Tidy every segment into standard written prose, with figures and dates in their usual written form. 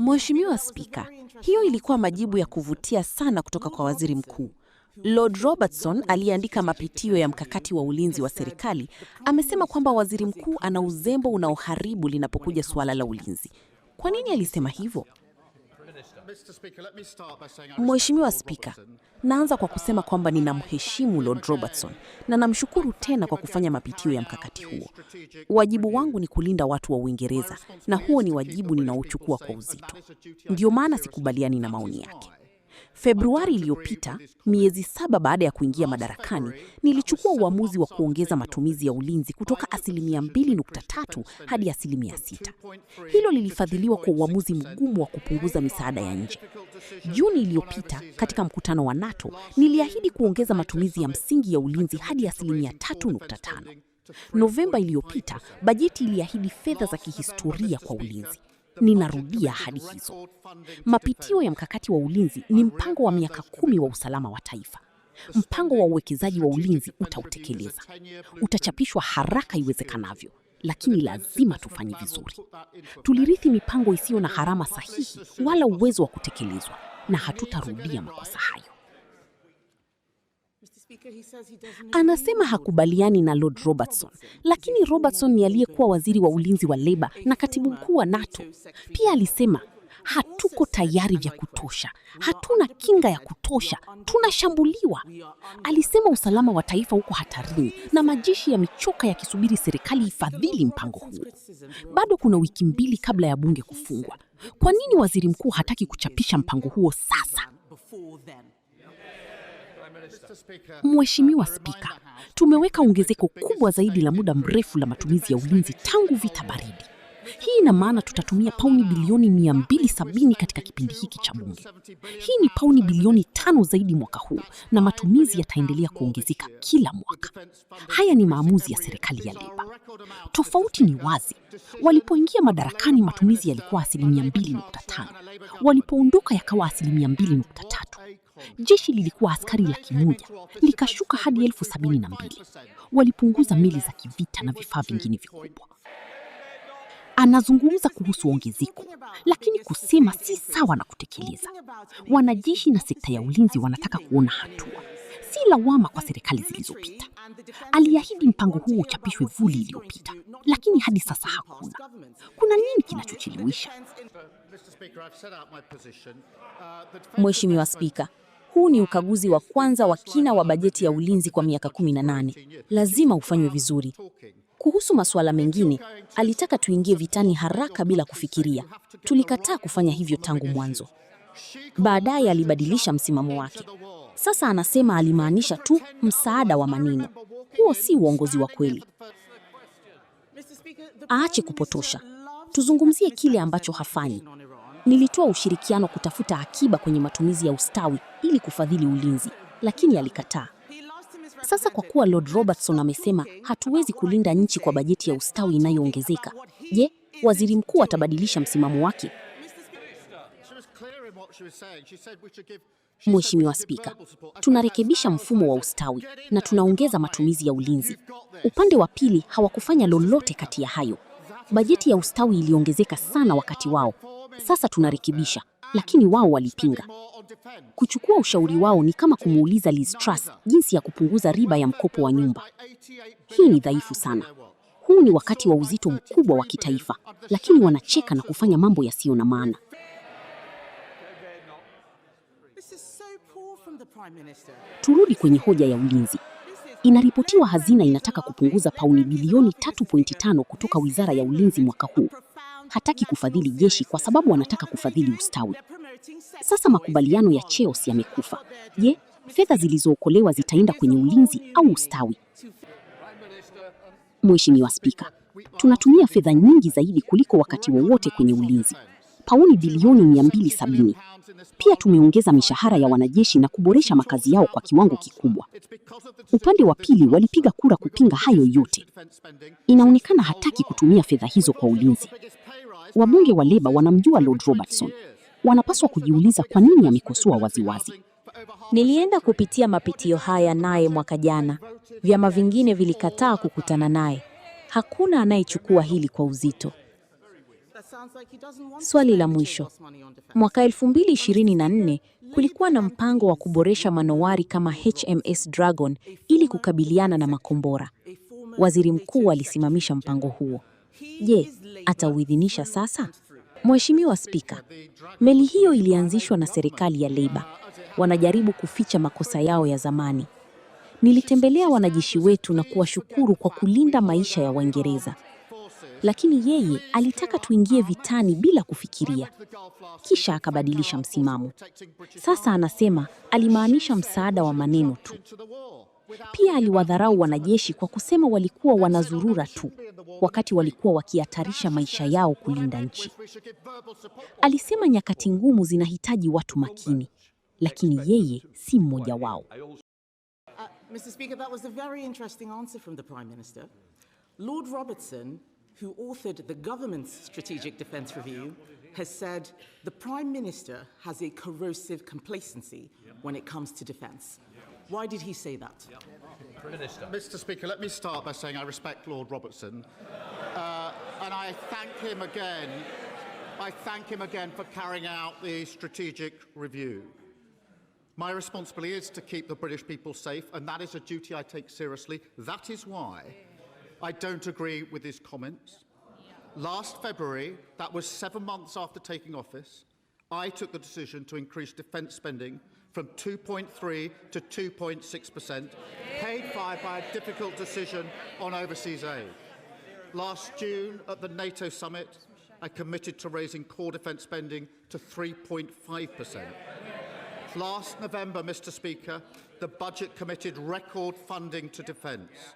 Mheshimiwa Spika, hiyo ilikuwa majibu ya kuvutia sana kutoka kwa waziri mkuu. Lord Robertson aliyeandika mapitio ya mkakati wa ulinzi wa serikali amesema kwamba waziri mkuu ana uzembe unaoharibu linapokuja suala la ulinzi. Kwa nini alisema hivyo? Mheshimiwa Spika, naanza kwa kusema kwamba ninamheshimu Lord Robertson na namshukuru tena kwa kufanya mapitio ya mkakati huo. Wajibu wangu ni kulinda watu wa Uingereza na huo ni wajibu ninaochukua kwa uzito. Ndio maana sikubaliani na maoni yake. Februari iliyopita, miezi 7 baada ya kuingia madarakani, nilichukua uamuzi wa kuongeza matumizi ya ulinzi kutoka 2.3 hadi 6%. Hilo lilifadhiliwa kwa uamuzi mgumu wa kupunguza misaada ya nje. Juni iliyopita, katika mkutano wa NATO, niliahidi kuongeza matumizi ya msingi ya ulinzi hadi 3.5. Novemba iliyopita, bajeti iliahidi fedha za kihistoria kwa ulinzi. Ninarudia ahadi hizo. Mapitio ya mkakati wa ulinzi ni mpango wa miaka 10 wa usalama wa taifa. Mpango wa uwekezaji wa ulinzi utautekeleza. Utachapishwa haraka iwezekanavyo, lakini lazima tufanye vizuri. Tulirithi mipango isiyo na gharama sahihi wala uwezo wa kutekelezwa, na hatutarudia makosa hayo. Anasema hakubaliani na Lord Robertson, lakini Robertson ni aliyekuwa waziri wa ulinzi wa Labour na katibu mkuu wa NATO. Pia alisema, hatuko tayari vya kutosha, hatuna kinga ya kutosha, tunashambuliwa. Alisema usalama wa taifa uko hatarini na majeshi yamechoka yakisubiri serikali ifadhili mpango huo. Bado kuna wiki 2 kabla ya bunge kufungwa. Kwa nini waziri mkuu hataki kuchapisha mpango huo sasa? Mheshimiwa Spika, tumeweka ongezeko kubwa zaidi la muda mrefu la matumizi ya ulinzi tangu vita baridi. Hii ina maana tutatumia pauni bilioni 270 katika kipindi hiki cha bunge. Hii ni pauni bilioni 5 zaidi mwaka huu, na matumizi yataendelea kuongezeka kila mwaka. Haya ni maamuzi ya serikali ya Labour. Tofauti ni wazi. Walipoingia madarakani matumizi yalikuwa 2.5. Walipoondoka yakawa 2.3. Jeshi lilikuwa askari 100,000, likashuka hadi 72,000. Walipunguza meli za kivita na vifaa vingine vikubwa. Anazungumza kuhusu ongezeko, lakini kusema si sawa na kutekeleza. Wanajeshi na sekta ya ulinzi wanataka kuona hatua, si lawama kwa serikali zilizopita. Aliahidi mpango huu uchapishwe Vuli iliyopita, lakini hadi sasa hakuna. Kuna nini kinachochelewesha? Mheshimiwa Spika, huu ni ukaguzi wa kwanza wa kina wa bajeti ya ulinzi kwa miaka 18. Lazima ufanywe vizuri. Kuhusu masuala mengine, alitaka tuingie vitani haraka bila kufikiria. Tulikataa kufanya hivyo tangu mwanzo. Baadaye alibadilisha msimamo wake. Sasa anasema alimaanisha tu msaada wa maneno. Huo si uongozi wa kweli. Aache kupotosha. Tuzungumzie kile ambacho hafanyi. Nilitoa ushirikiano kutafuta akiba kwenye matumizi ya ustawi ili kufadhili ulinzi, lakini alikataa. Sasa kwa kuwa Lord Robertson amesema hatuwezi kulinda nchi kwa bajeti ya ustawi inayoongezeka, je, waziri mkuu atabadilisha msimamo wake? Mheshimiwa Spika, tunarekebisha mfumo wa ustawi na tunaongeza matumizi ya ulinzi. Upande wa pili hawakufanya lolote kati ya hayo. Bajeti ya ustawi iliongezeka sana wakati wao. Sasa tunarekebisha, lakini wao walipinga. Kuchukua ushauri wao ni kama kumuuliza Liz Truss jinsi ya kupunguza riba ya mkopo wa nyumba. Hii ni dhaifu sana. Huu ni wakati wa uzito mkubwa wa kitaifa, lakini wanacheka na kufanya mambo yasiyo na maana. Turudi kwenye hoja ya ulinzi. Inaripotiwa hazina inataka kupunguza pauni bilioni 3.5 kutoka wizara ya ulinzi mwaka huu. Hataki kufadhili jeshi kwa sababu wanataka kufadhili ustawi. Sasa makubaliano ya cheo si yamekufa. Je, fedha zilizookolewa zitaenda kwenye ulinzi au ustawi? Mheshimiwa Spika, tunatumia fedha nyingi zaidi kuliko wakati wowote kwenye ulinzi. Pauni bilioni 270. Pia tumeongeza mishahara ya wanajeshi na kuboresha makazi yao kwa kiwango kikubwa. Upande wa pili walipiga kura kupinga hayo yote. Inaonekana hataki kutumia fedha hizo kwa ulinzi. Wabunge wa Labour wanamjua Lord Robertson. Wanapaswa kujiuliza kwa nini amekosoa waziwazi. Nilienda kupitia mapitio haya naye mwaka jana. Vyama vingine vilikataa kukutana naye. Hakuna anayechukua hili kwa uzito. Swali la mwisho. Mwaka 2024 kulikuwa na mpango wa kuboresha manowari kama HMS Dragon ili kukabiliana na makombora. Waziri mkuu alisimamisha mpango huo. Je, atauidhinisha sasa? Mheshimiwa Spika, meli hiyo ilianzishwa na serikali ya Labour. Wanajaribu kuficha makosa yao ya zamani. Nilitembelea wanajeshi wetu na kuwashukuru kwa kulinda maisha ya Waingereza. Lakini yeye alitaka tuingie vitani bila kufikiria. Kisha akabadilisha msimamo. Sasa anasema alimaanisha msaada wa maneno tu. Pia aliwadharau wanajeshi kwa kusema walikuwa wanazurura tu, wakati walikuwa wakihatarisha maisha yao kulinda nchi. Alisema nyakati ngumu zinahitaji watu makini, lakini yeye si mmoja wao. Mr. Speaker, that was a very interesting answer from the Prime Minister. Lord Robertson, who authored the government's Strategic Defence Review, has said the Prime Minister has a corrosive complacency when it comes to defence. Why did he say that? Mr. Speaker, let me start by saying I respect Lord Robertson, and I thank him again. I thank him again for carrying out the strategic review. My responsibility is to keep the British people safe, and that is a duty I take seriously. That is why I don't agree with his comments. Last February, that was 7 months after taking office, I took the decision to increase defence spending from 2.3 to 2.6%, paid for by a difficult decision on overseas aid. Last June, at the NATO summit, I committed to raising core defence spending to 3.5%. Last November, Mr. Speaker, the budget committed record funding to defence.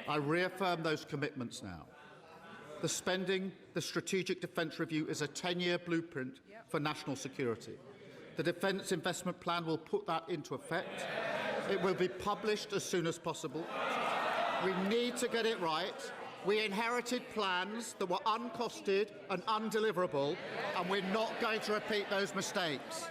I reaffirm those commitments now. The Strategic Defence Review is a 10-year blueprint for national security. The Defence Investment Plan will put that into effect. It will be published as soon as possible. We need to get it right. We inherited plans that were uncosted and undeliverable, and we're not going to repeat those mistakes.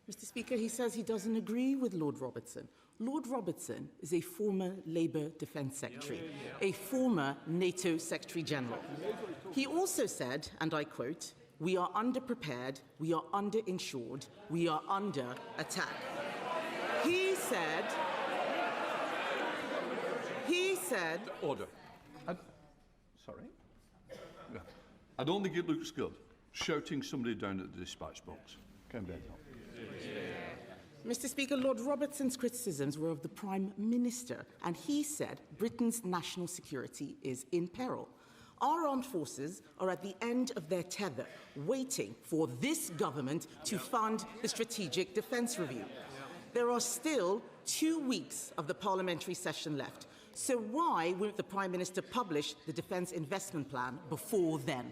Mr. Speaker, he says he doesn't agree with Lord Robertson. Lord Robertson is a former Labour Defence Secretary, a former NATO Secretary General. He also said, and I quote, "We are underprepared, we are underinsured, we are under attack." He said... Order. Sorry? Yeah. I don't think it looks good, shouting somebody down at the dispatch box. Come down. Mr. Speaker, Lord Robertson's criticisms were of the Prime Minister, and he said Britain's national security is in peril. Our armed forces are at the end of their tether, waiting for this government to fund the Strategic Defence Review. There are still 2 weeks of the parliamentary session left, so why won't the Prime Minister publish the Defence Investment Plan before then?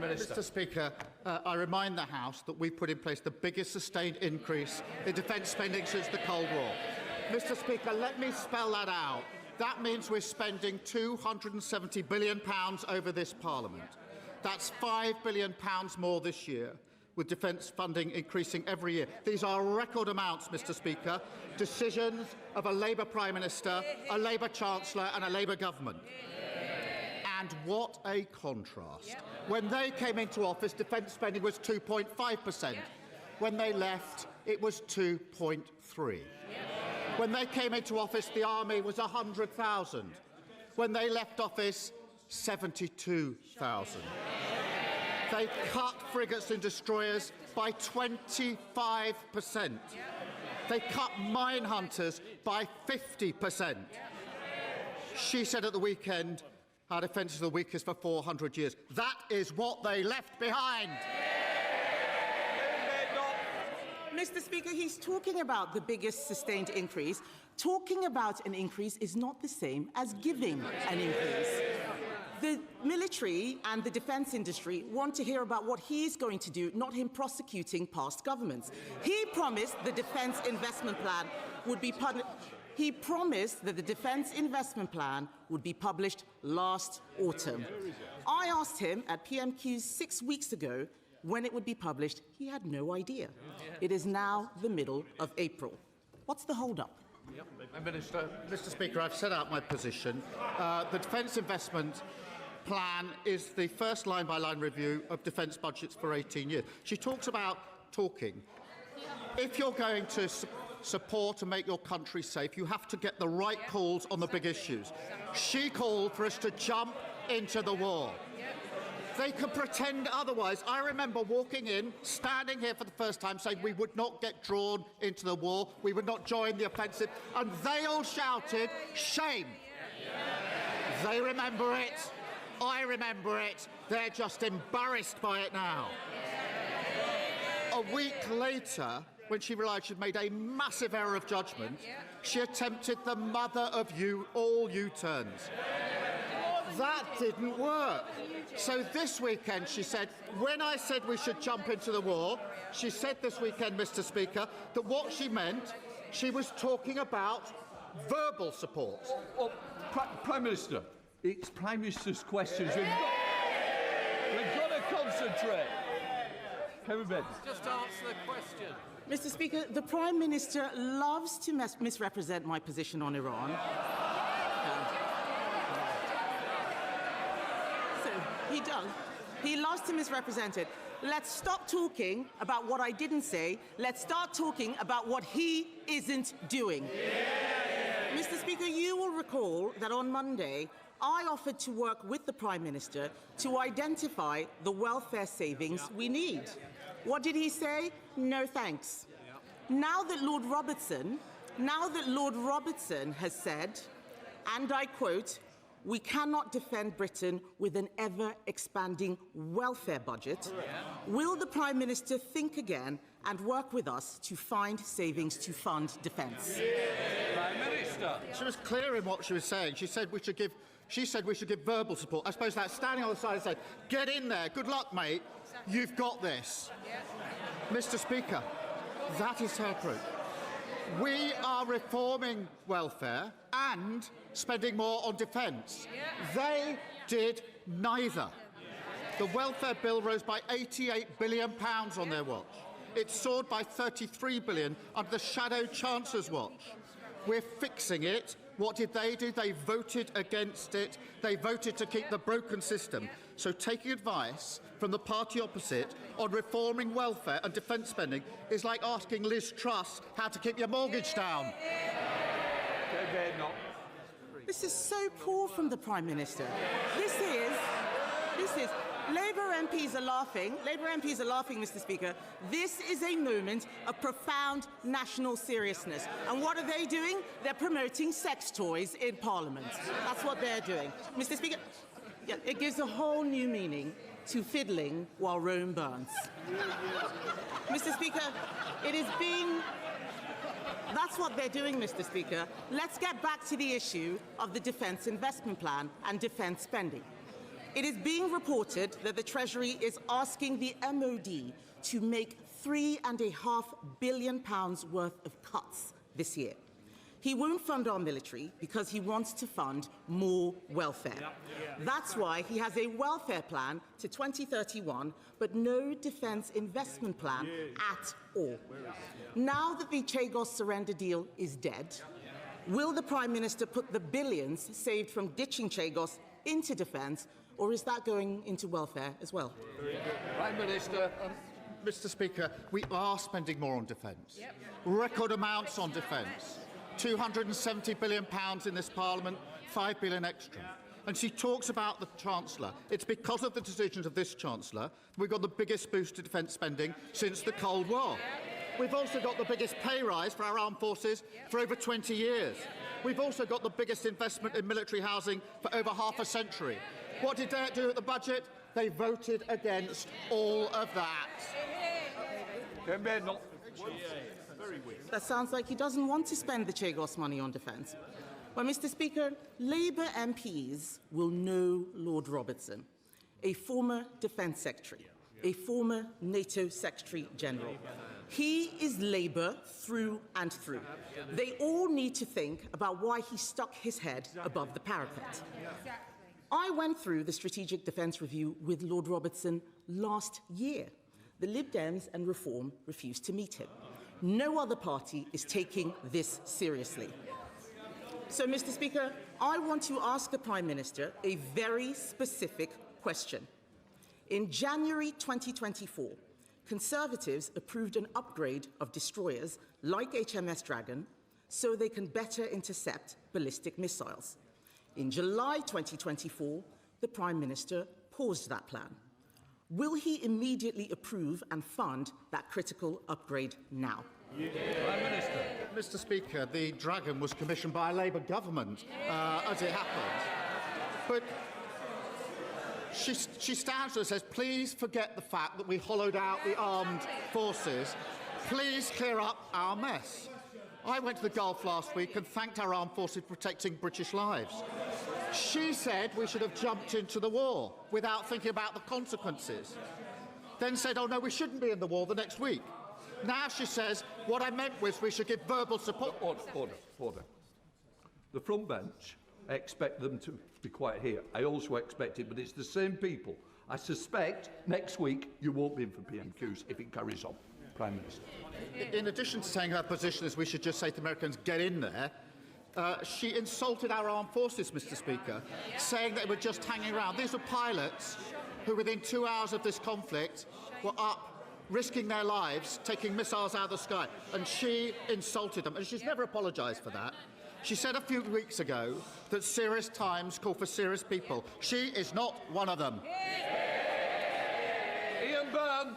Mr. Speaker, I remind the House that we put in place the biggest sustained increase in defence spending since the Cold War. Mr. Speaker, let me spell that out. That means we're spending £270 billion over this Parliament. That's £5 billion more this year, with defence funding increasing every year. These are record amounts, Mr. Speaker, decisions of a Labour Prime Minister, a Labour Chancellor and a Labour government. And what a contrast. When they came into office, defence spending was 2.5%. When they left, it was 2.3%. When they came into office, the army was 100,000. When they left office, 72,000. They cut frigates and destroyers by 25%. They cut mine hunters by 50%. She said at the weekend, our defence is the weakest for 400 years. That is what they left behind. Mr. Speaker, he's talking about the biggest sustained increase. Talking about an increase is not the same as giving an increase. The military and the defence industry want to hear about what he's going to do, not him prosecuting past governments. He promised the Defence Investment Plan would be published. He promised that the Defence Investment Plan would be published last autumn. I asked him at PMQs 6 weeks ago when it would be published. He had no idea. It is now the middle of April. What's the hold-up? Mr. Speaker, I've set out my position. The defence investment plan is the first line-by-line review of defence budgets for 18 years. She talks about talking. If you're going to support and make your country safe, you have to get the right calls on the big issues. She called for us to jump into the war. They can pretend otherwise. I remember walking in, standing here for the first time, saying we would not get drawn into the war, we would not join the offensive, and they all shouted, shame. They remember it. I remember it. They're just embarrassed by it now. A week later, when she realised she'd made a massive error of judgment, she attempted the mother of all U-turns. That didn't work. So this weekend, she said, when I said we should jump into the war, she said this weekend, Mr. Speaker, that what she meant, she was talking about verbal support. Well, Prime Minister, it's Prime Minister's questions. We've got to concentrate. Kevin Ben. Just answer the question. Mr. Speaker, the Prime Minister loves to misrepresent my position on Iran. He does. He loves to misrepresent it. Let's stop talking about what I didn't say. Let's start talking about what he isn't doing. Mr. Speaker, you will recall that on Monday, I offered to work with the Prime Minister to identify the welfare savings we need. What did he say? No thanks. Now that Lord Robertson has said, and I quote, "We cannot defend Britain with an ever-expanding welfare budget." Will the Prime Minister think again and work with us to find savings to fund defence? Prime Minister. She was clear in what she was saying. She said we should give verbal support. I suppose that's standing on the side and saying, get in there, good luck, mate, you've got this. Mr. Speaker, that is her approach. We are reforming welfare and spending more on defence. They did neither. The welfare bill rose by £88 billion on their watch. It soared by £33 billion under the shadow Chancellor's watch. We're fixing it. What did they do? They voted against it. They voted to keep the broken system. So taking advice from the party opposite on reforming welfare and defence spending is like asking Liz Truss how to keep your mortgage down. This is so poor from the Prime Minister. This is Labour MPs are laughing. Labour MPs are laughing, Mr. Speaker. This is a moment of profound national seriousness. And what are they doing? They're promoting sex toys in Parliament. That's what they're doing. Mr. Speaker, it gives a whole new meaning to fiddling while Rome burns. Mr. Speaker, that's what they're doing, Mr. Speaker. Let's get back to the issue of the Defence Investment Plan and defence spending. It is being reported that the Treasury is asking the MOD to make £3.5 billion worth of cuts this year. He won't fund our military because he wants to fund more welfare. That's why he has a welfare plan to 2031, but no defence investment plan at all. Now that the Chagos surrender deal is dead, will the Prime Minister put the billions saved from ditching Chagos into defence, or is that going into welfare as well? Prime Minister. Mr. Speaker, we are spending more on defence. Record amounts on defence. £270 billion in this Parliament, £5 billion extra. And she talks about the Chancellor. It's because of the decisions of this Chancellor we've got the biggest boost to defence spending since the Cold War. We've also got the biggest pay rise for our armed forces for over 20 years. We've also got the biggest investment in military housing for over half a century. What did they do at the budget? They voted against all of that. That sounds like he doesn't want to spend the Chagos money on defence. Well, Mr. Speaker, Labour MPs will know Lord Robertson, a former Defence Secretary, a former NATO Secretary General. He is Labour through and through. They all need to think about why he stuck his head above the parapet. I went through the Strategic Defence Review with Lord Robertson last year. The Lib Dems and Reform refused to meet him. No other party is taking this seriously. So, Mr. Speaker, I want to ask the Prime Minister a very specific question. In January 2024, Conservatives approved an upgrade of destroyers like HMS Dragon so they can better intercept ballistic missiles. In July 2024, the Prime Minister paused that plan. Will he immediately approve and fund that critical upgrade now? Prime Minister. Mr. Speaker, the Dragon was commissioned by a Labour government, as it happened. But she stands and says, please forget the fact that we hollowed out the armed forces. Please clear up our mess. I went to the Gulf last week and thanked our armed forces for protecting British lives. She said we should have jumped into the war without thinking about the consequences. Then said, oh no, we shouldn't be in the war the next week. Now she says, what I meant was we should give verbal support. Order. The front bench, I expect them to be quiet here. I also expect it, but it's the same people. I suspect next week you won't be in for PMQs if it carries on. Prime Minister. In addition to saying her position is we should just say to Americans, get in there, she insulted our armed forces, Mr. Speaker, saying that they were just hanging around. These were pilots who, within 2 hours of this conflict, were up, risking their lives, taking missiles out of the sky, and she insulted them, and she's never apologised for that. She said a few weeks ago that serious times call for serious people. She is not one of them. Ian Byrne.